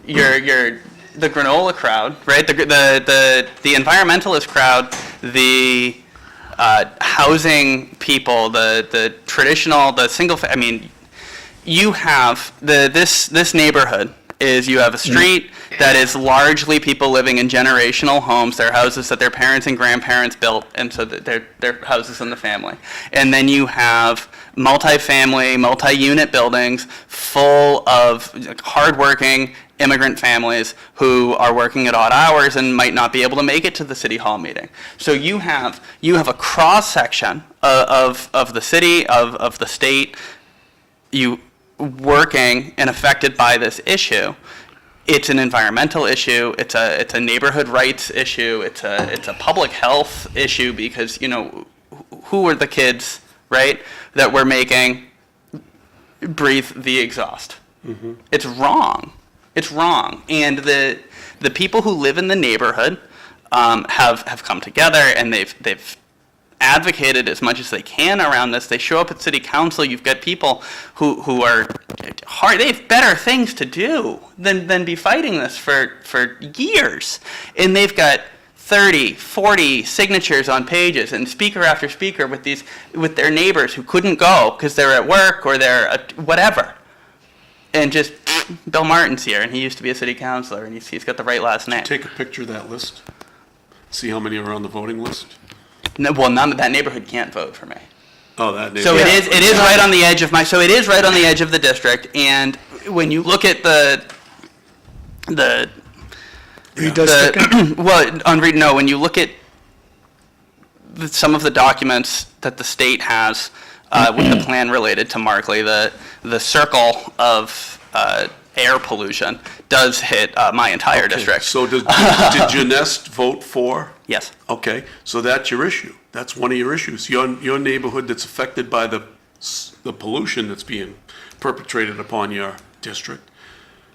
the granola crowd, right? The environmentalist crowd, the housing people, the traditional, the single. I mean, you have this neighborhood is you have a street that is largely people living in generational homes. They're houses that their parents and grandparents built, and so they're houses in the family. And then you have multi-family, multi-unit buildings full of hardworking immigrant families who are working at odd hours and might not be able to make it to the city hall meeting. So you have a cross section of the city, of the state, you working and affected by this issue. It's an environmental issue. It's a neighborhood rights issue. It's a public health issue because who are the kids, right, that we're making breathe the exhaust? Mm-hmm. It's wrong. It's wrong. And the people who live in the neighborhood have come together and they've advocated as much as they can around this. They show up at city council. You've got people who are hard. They have better things to do than be fighting this for years. And they've got 30, 40 signatures on pages and speaker after speaker with their neighbors who couldn't go because they're at work or they're at whatever. And just Bill Martin's here, and he used to be a city councilor, and he's got the right last name. Take a picture of that list. See how many are on the voting list? No, well, none of that neighborhood can't vote for me. Oh, that So neighborhood. it is right on the edge of the district. And when you look at when you look at some of the documents that the state has with the plan related to Markley, the circle of air pollution does hit my entire district. So did Janest vote for? Yes. Okay, so that's your issue. That's one of your issues. Your neighborhood that's affected by the pollution that's being perpetrated upon your district.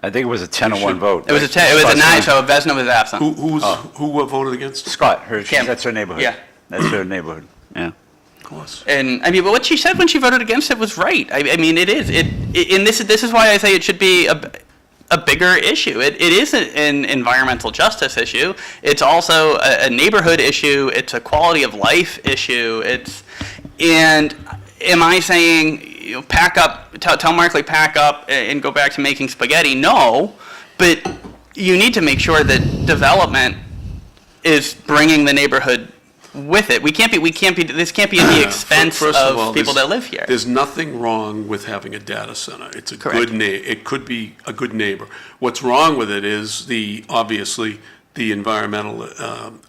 I think it was a 10-1 vote. It was a 9, so Vesna was absent. Who voted against? Scott, Kim. that's her neighborhood. Yeah. That's her neighborhood, yeah. Of course. And I mean, but what she said when she voted against it was right. I mean, it is. And this is why I say it should be a bigger issue. It is an environmental justice issue. It's also a neighborhood issue. It's a quality of life issue. And am I saying pack up, tell Markley pack up and go back to making spaghetti? No, but you need to make sure that development is bringing the neighborhood with it. This can't be at the expense First of all, people that live here. There's nothing wrong with having a data center. It's a Correct. good it could be a good neighbor. What's wrong with it is obviously the environmental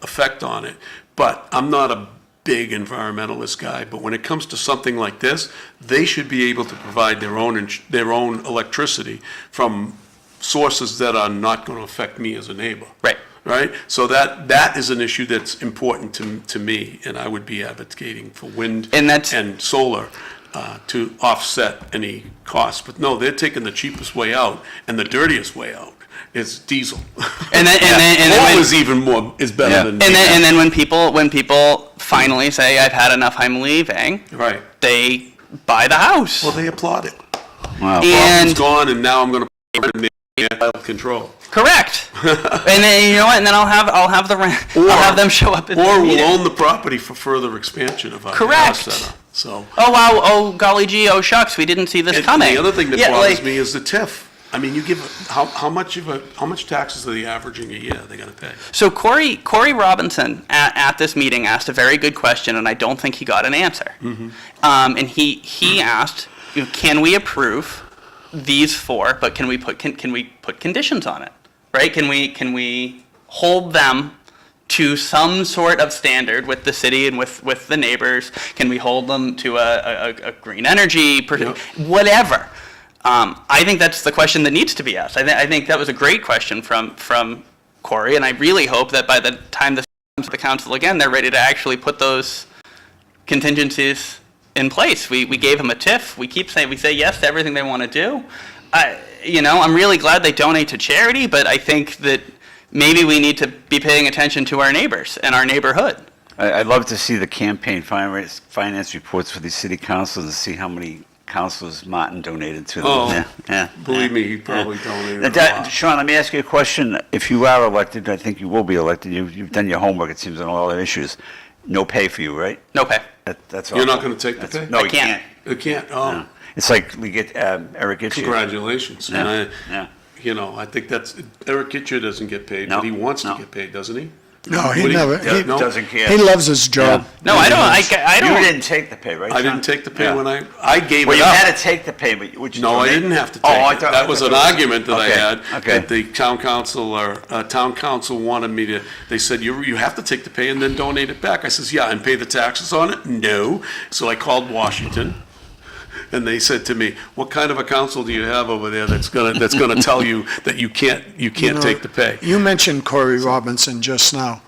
effect on it. But I'm not a big environmentalist guy, but when it comes to something like this, they should be able to provide their own electricity from sources that are not going to affect me as a neighbor. Right. Right? So that is an issue that's important to me, and I would be advocating for wind and solar to offset any costs. But no, they're taking the cheapest way out, and the dirtiest way out is diesel. And then Coal is better than diesel. and then when people finally say I've had enough, I'm leaving, Right. they buy the house. Well, they applaud it. Wow. And It's gone, and now I'm going to put it in control. correct. And then and then I'll have the rent. I'll have them show up at the Or meeting. we'll own the property for further expansion of our data Correct. center. So. Oh wow! Oh golly gee! Oh shucks! We didn't see this And coming. the other thing that Yeah, bothers like- me is the TIF. I mean, you give how much taxes are they averaging a year? They got to pay. So Corey Robinson at this meeting asked a very good question, and I don't think he got an answer. Mm-hmm. And he asked, can we approve these four, but can we put conditions on it, right? Can we hold them to some sort of standard with the city and with the neighbors? Can we hold them to a green energy, Yep. whatever? I think that's the question that needs to be asked. I think that was a great question from Corey, and I really hope that by the time this comes to the council again, they're ready to actually put those contingencies in place. We gave them a TIF. We say yes to everything they want to do. I'm really glad they donate to charity, but I think that maybe we need to be paying attention to our neighbors and our neighborhood. I'd love to see the campaign finance reports for these city councils and see how many councilors Martin donated to them. Oh, Yeah. Believe me, he probably donated a Now, lot. Sean, let me ask you a question. If you are elected, I think you will be elected, you've done your homework, it seems, on all the issues. No pay for you, right? No pay. That's You're not awful. going to take the pay? No, I you can't. can't. You can't, oh, No. It's like we get Eric Itchy. congratulations. Yeah, And yeah. I think that's, Eric Kitcher doesn't get paid, No, but he wants to no. get paid, doesn't he? No, he Would he? never, Yeah, he, no. Doesn't care. he loves his job. No, I don't. You didn't take the pay, right, I Sean? didn't take the pay Yeah. when I gave Well, it you up. had to take the pay, but would you? No, I donate? didn't have to Oh, take I it. thought- That was an argument that I Okay, had. okay. That the town council wanted me to, they said, you have to take the pay and then donate it back. I says, yeah, and pay the taxes on it? No. So I called Washington, and they said to me, what kind of a council do you have over there that's gonna tell you that you can't know, take the pay? You mentioned Corey Robinson just now.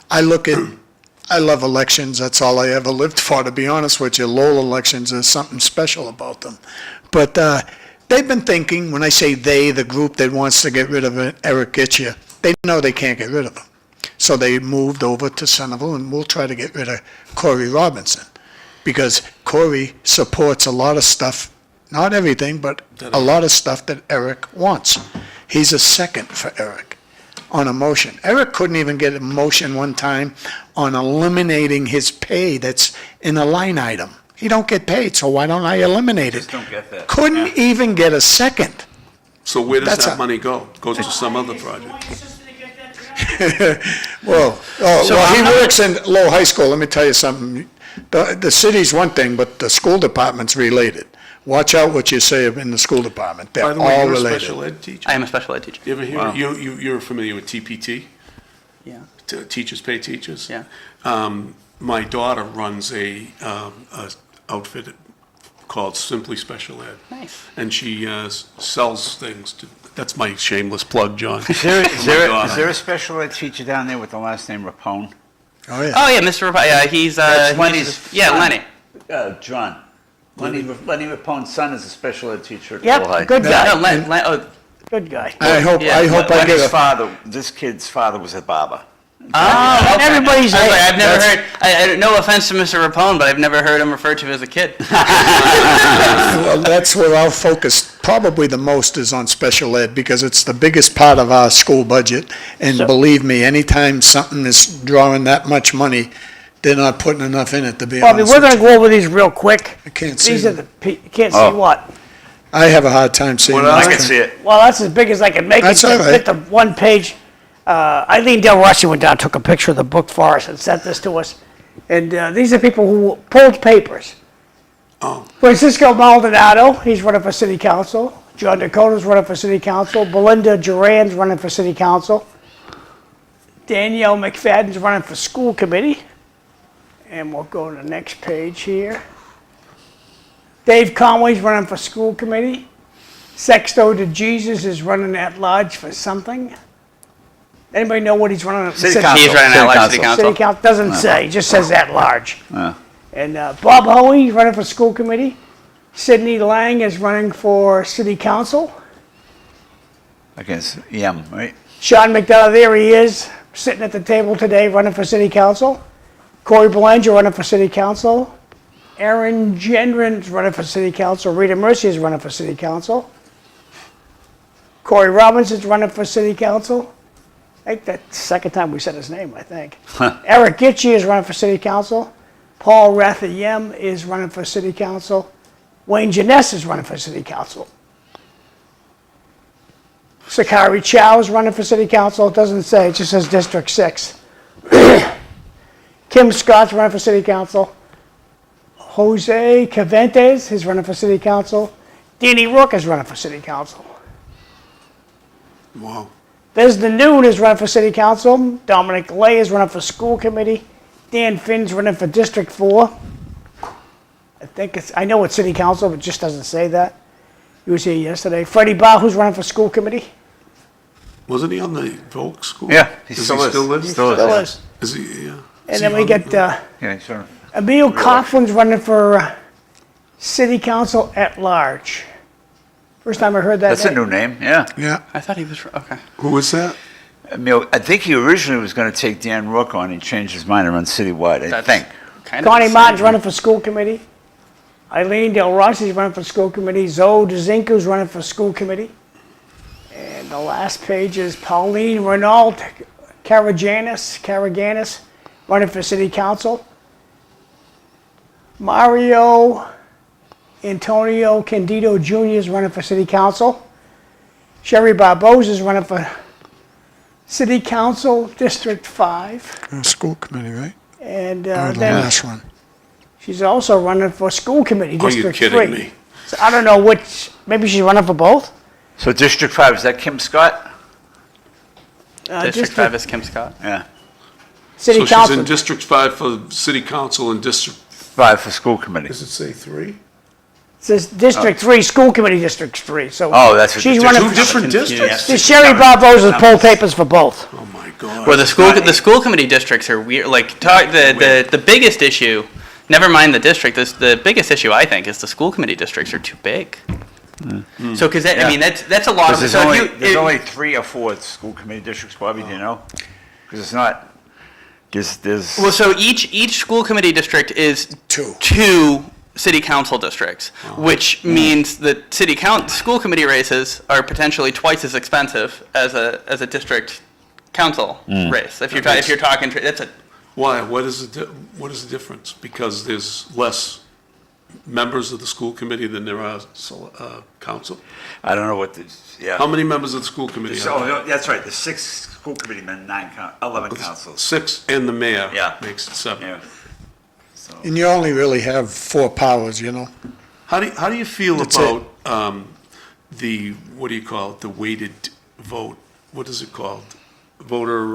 I love elections. That's all I ever lived for, to be honest with you. Lowell elections, there's something special about them. But they've been thinking, when I say they, the group that wants to get rid of Eric Gitchia, they know they can't get rid of him. So they moved over to Centerville, and we'll try to get rid of Corey Robinson. Because Corey supports a lot of stuff, not everything, but a lot of stuff that Eric wants. He's a second for Eric on a motion. Eric couldn't even get a motion one time on eliminating his pay that's in a line item. He don't get paid, so why don't I eliminate it? Just don't get that. Couldn't even get a second. So where does That's that a- money go? Goes to some other project? Well, he works in Lowell High School. Let me tell you something. The city's one thing, but the school department's related. Watch out what you say in the school department. They're By the way, all you're a related. special ed teacher? I am a special ed teacher. You ever hear, Wow. you're familiar with TPT? Yeah. Teachers pay teachers? Yeah. My daughter runs a outfit called Simply Special Ed. Nice. And she sells things to, that's my shameless plug, John. Is there daughter. is there a special ed teacher down there with the last name Rapone? Oh, yeah. Oh yeah, Mr. Yeah, he's That's he's- Lenny's yeah, son. Lenny. John. Lenny Rapone's son is a special ed teacher at Lowell High. Yep, good No, guy, oh, good guy. I hope Yeah, I Lenny's get a, father, this kid's father was a barber. oh, okay. Everybody's I was like, like- I've never heard. No offense to Mr. Rapone, but I've never heard him referred to as a kid. well, that's where our focus probably the most is on special ed, because it's the biggest part of our school budget. And So- believe me, anytime something is drawing that much money, they're not putting enough in it, to be Bobby, honest we're with gonna you. go over these real quick. I can't see These are them. the, you can't see Oh. what? I have a hard time seeing What that. else? I can see it. Well, that's as big as I can make it. That's all to right. fit the one page. Eileen Del Rossi went down, took a picture of the book for us and sent this to us. And these are people who pulled papers. Oh, Francisco Maldonado, he's running for city council. John Dakota's running for city council. Belinda Duran's running for city council. Danielle McFadden's running for school committee. And we'll go to the next page here. Dave Conway's running for school committee. Sexto de Jesus is running at large for something. Anybody know what he's running? City Says- council. He's running City at large council. city council. City council doesn't say, just says at large. Yeah. And Bob Hoey is running for school committee. Sidney Lang is running for city council. Against EM, right? Sean McDonough, there he is, sitting at the table today, running for city council. Corey Belanger running for city council. Aaron Gendron's running for city council. Rita Mercier is running for city council. Corey Robinson's running for city council. I think that's the second time we said his name, I think. Eric Gitchie is running for city council. Paul Rathayem is running for city council. Wayne Janess is running for city council. Sakari Chow is running for city council. It doesn't say, it just says District 6. Kim Scott's running for city council. Jose Caventes is running for city council. Danny Rook is running for city council. wow. There's the Noon is running for city council. Dominic Lay is running for school committee. Dan Finn's running for District 4. I know it's city council, but it just doesn't say that. He was here yesterday. Freddie Barr, who's running for school committee. Wasn't he on the Volk School? Yeah, he Does still he is. still live? Still is. Still yeah. is. Is he, yeah. And Is then he we on get Yeah, sure. Emil Coughlin's running for city council at large. First time I heard that That's a name. new name, yeah. Yeah. I thought he was, okay. Who was that? I think he originally was going to take Dan Rook on. He changed his mind and run citywide, I That's think. kind of Connie the Martin's same. running for school committee. Eileen Del Rossi's running for school committee. Zoe DeZinko's running for school committee. And the last page is Pauline Renault Caraganis running for city council. Mario Antonio Candido Jr. is running for city council. Sherry Barbosa is running for city council, District 5. School committee, right? And Or the then last one. she's also running for school committee, Are you District kidding 3. me? So I don't know which, maybe she's running for both? So District 5, is that Kim Scott? District 5 is Kim Scott. Yeah. City So she's council. in District 5 for city council and District, 5 for school committee. does it say 3? Says District 3, school committee, District 3. So Oh, that's what she's the running Two for, different confused. districts? Sherry Barbosa's poll papers for both. Oh, my God. Well, the school committee districts are weird. Like the biggest issue, never mind the district. The biggest issue I think is the school committee districts are too big. So because I mean that's a lot of. There's, So only, if you, there's it- only 3 or 4 school committee districts, Bobby, do you know? Because it's not, there's, well, so each school committee district is two city council districts, which means that school committee races are potentially twice as expensive as a district council race. If you're talking, that's a Why? What is the difference? Because there's less members of the school committee than there are council? I don't know what this, yeah. How many members of the school committee So, are there? that's right, there's 6 school committee men, 11 councils. 6 and the mayor. Yeah. Makes it 7. Yeah. And you only really have 4 powers, you know? How do you feel That's about the, what do you call it, the weighted vote? What is it called? Voter.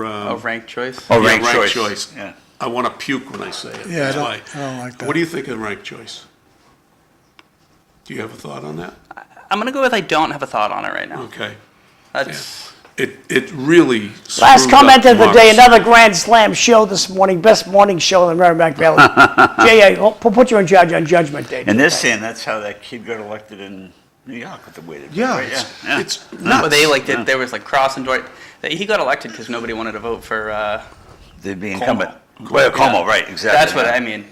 ranked choice. Oh, Yeah, ranked choice. Yeah. I want to puke when I say it. Yeah, That's I why. don't like that. What do you think of ranked choice? Do you have a thought on that? I'm gonna go with I don't have a thought on it right now. Okay. That's It really. Last screwed comment up of the day, Mark's- another Grand Slam show this morning, best morning show in Merrimack Valley. Jay, we'll put you in charge on Judgment Day. And they're saying that's how that kid got elected in New York with the weighted. vote, Yeah, right? it's, it's no, nuts. they like did, there was like cross and George. He got elected because nobody wanted to vote for. They'd be Como. incumbent. Well, Como, right, exactly. That's what yeah. I mean.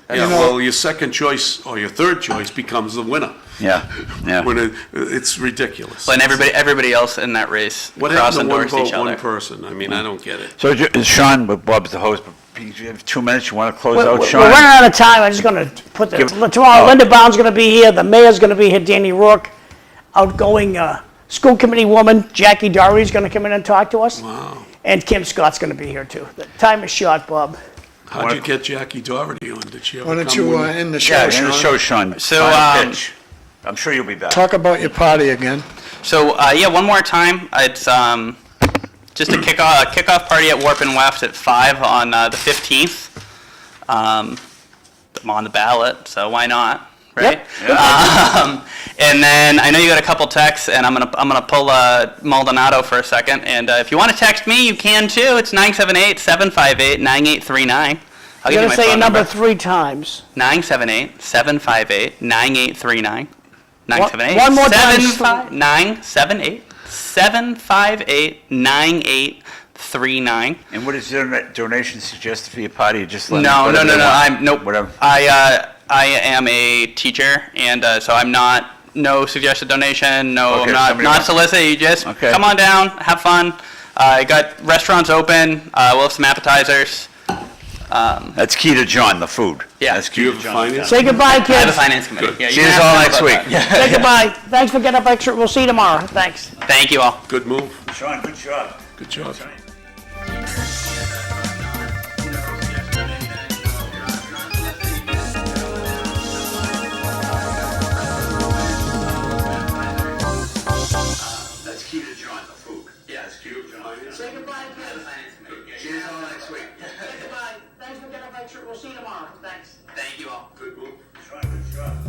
Yeah, well, your second choice or your third choice becomes the winner. Yeah, yeah. When it's ridiculous. And everybody else in that race What cross happened to one endorsed each vote, one other. person? I mean, I don't get it. So Sean, but Bob's the host, but you have 2 minutes, you want to close out, We're Sean? running out of time. I'm just going to put the, tomorrow, Linda Brown's going to be here, the mayor's going to be here, Danny Rourke, outgoing school committee woman, Jackie Doherty's going to come in and talk to us. Wow. And Kim Scott's going to be here too. The time is short, Bob. How'd you get Jackie Doherty on? Did she ever Why come? don't you when- end the show, Yeah, end the Sean? show, Sean. So, Final pitch. I'm sure you'll be back. Talk about your party again. So yeah, one more time. It's just a kickoff party at Warp and Weft at 5 on the 15th. I'm on the ballot, so why not? Right? And then I know you got a couple texts, and I'm gonna pull Maldonado for a second. And if you want to text me, you can too. It's 978-758-9839. I'll You're give you going my to say your phone number number. 3 times. 978-758-9839. 978 One more time. 978-758-9839. And what is your donation suggested for your party? Just let No, me no, whatever no, they no. want. Nope. Whatever. I am a teacher, and so I'm not. No suggested donation. No, Okay, I'm not. somebody Not wants- solicit. You just Okay. come on down, have fun. I got restaurants open. We'll have some appetizers. That's key to John, the food. Yeah. That's Do key you to have John. finance? Say goodbye, I have a kids. finance committee. Good. Yeah, you See can us ask all them next about week. that. Say goodbye. Thanks for getting up extra. We'll see you tomorrow. Thanks. Thank you all. Good move. Sean, good job. Good job. That's key to John, the food. Yeah, that's key. Say goodbye, kids. See you all next week. Say goodbye. Thanks for getting up. We'll see you tomorrow. Thanks. Thank you all. Good move. Good try.